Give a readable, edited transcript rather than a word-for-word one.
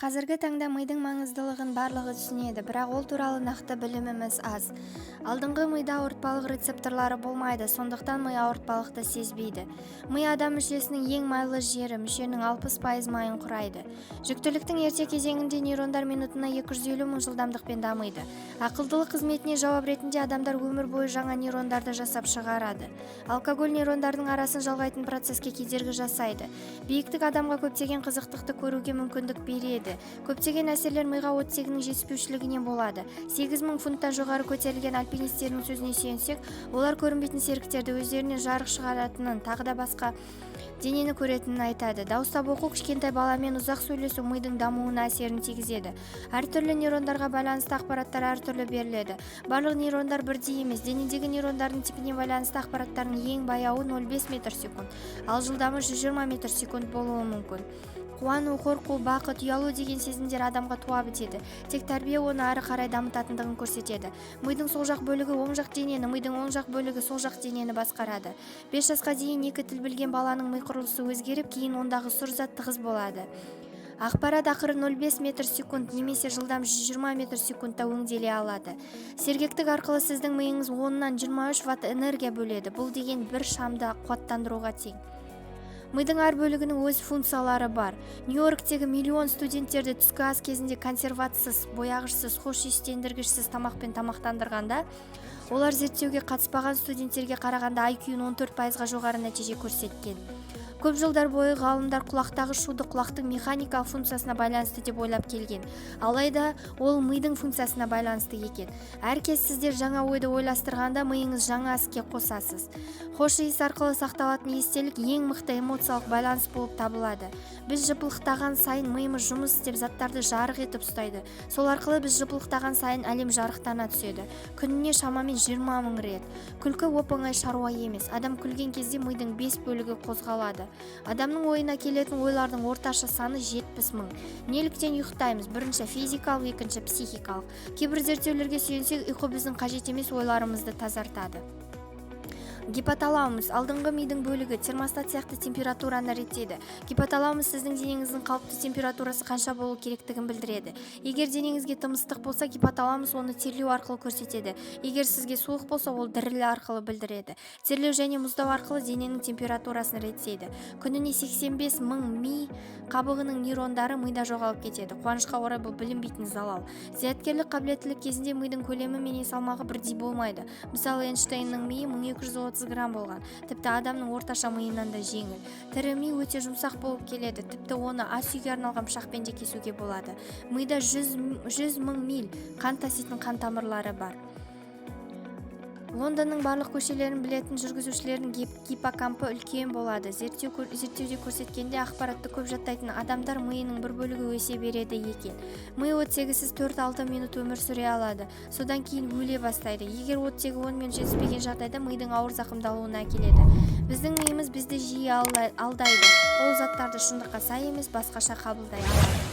Қазіргі таңда мидың маңыздылығын барлығы түсінеді, бірақ ол туралы нақты біліміміз аз. Алдыңғы мида ауыртпалық рецепторлары болмайды, сондықтан ми ауыртпалықты сезбейді. Ми адам мүшесінің ең майлы жері, мүшенің 60% майын құрайды. Жүктіліктің ерте кезеңінде нейрондар минутына 250 мың жылдамдықпен дамиды. Ақылдылық қызметіне жауап ретінде адамдар өмір бойы жаңа нейрондарды жасап шығарады. Алкоголь нейрондардың арасын жалғайтын процеске кедергі жасайды. Биіктік адамға көптеген қызықтықты көруге мүмкіндік береді. Көптеген әсерлер миға оттегінің жетіспеушілігінен болады. 8000 фунттан жоғары көтерілген альпинистердің сөзіне сүйенсек, олар көрінбейтін серіктерді өздеріне жарық шығаратынын, тағы да басқа денені көретінін айтады. Дауыстап оқу, кішкентай баламен ұзақ сөйлесу мидың дамуына әсерін тигізеді. Әртүрлі нейрондарға байланысты ақпараттар әртүрлі беріледі. Барлық нейрондар бірдей емес. Денедегі нейрондардың типіне байланысты ақпараттардың ең баяуы 0,5 метр/секунд, ал жылдамы 120 метр/секунд болуы мүмкін. Қуану, қорқу, бақыт, ұялу деген сезімдер адамға туа бітеді. Тек тәрбие оны ары қарай дамытатындығын көрсетеді. Мидың сол жақ бөлігі оң жақ денені, мидың оң жақ бөлігі сол жақ денені басқарады. 5 жасқа дейін 2 тіл білген баланың ми құрылысы өзгеріп, кейін ондағы сұр зат тығыз болады. Ақпарат ақыры 0,5 метр/секунд немесе жылдам 120 метр/секундта өңделе алады. Сергектік арқылы сіздің миыңыз 10-нан 23 ватт энергия бөледі. Бұл деген бір шамды қуаттандыруға тең. Мидың әр бөлігінің өз функциялары бар. Нью-Йорктегі миллион студенттерді түскі ас кезінде консерватсыз, бояғышсыз, хош иістендіргішсіз тамақпен тамақтандырғанда, олар зерттеуге қатыспаған студенттерге қарағанда IQ-ның 14%-ға жоғары нәтиже көрсеткен. Көп жылдар бойы ғалымдар құлақтағы шуды құлақтың механикалық функциясына байланысты деп ойлап келген. Алайда ол мидың функциясына байланысты екен. Әркез сіздер жаңа ойды ойластырғанда миыңыз жаңа іске қосасыз. Хош иіс арқылы сақталатын естелік ең мықты эмоциялық байланыс болып табылады. Біз жыпылықтаған сайын миымыз жұмыс істеп заттарды жарық етіп ұстайды. Сол арқылы біз жыпылықтаған сайын әлем жарықтана түседі. Күніне шамамен 20 мың рет. Күлкі оп-оңай шаруа емес. Адам күлген кезде мидың 5 бөлігі қозғалады. Адамның ойына келетін ойлардың орташа саны 70 мың. Неліктен ұйықтаймыз? Бірінші физикалық, екінші психикалық. Кейбір зерттеулерге сүйенсек, ұйқы біздің қажет емес ойларымызды тазартады. Гипоталамус алдыңғы мидың бөлігі термостат сияқты температураны реттейді. Гипоталамус сіздің денеңіздің қалыпты температурасы қанша болу керектігін білдіреді. Егер денеңізге тым ыстық болса, гипоталамус оны терлеу арқылы көрсетеді. Егер сізге суық болса, ол дірілі арқылы білдіреді. Терлеу және мұздау арқылы дененің температурасын реттейді. Күніне 85 мың ми қабығының нейрондары мида жоғалып кетеді. Қуанышқа орай бұл білінбейтін залал. Зияткерлік қабілеттілік кезінде мидың көлемі мен салмағы бірдей болмайды. Мысалы, Эйнштейннің миы 1230 грамм болған. Тіпті адамның орташа миынан да жеңіл. Тірі ми өте жұмсақ болып келеді. Тіпті оны ас үйге арналған пышақпен де кесуге болады. Мида 100 мың миль қан таситын қан тамырлары бар. Лондонның барлық көшелерін білетін жүргізушілердің гиппокампы үлкен болады. Зерттеуде көрсеткенде ақпаратты көп жаттайтын адамдар миының бір бөлігі өсе береді екен. Ми оттегісіз 4-6 минут өмір сүре алады. Содан кейін өле бастайды. Егер оттегі 10 минут жетіспеген жағдайда мидың ауыр зақымдалуына әкеледі. Біздің миымыз бізді жиі алдайды. Ол заттарды шындыққа сай емес, басқаша қабылдай алады.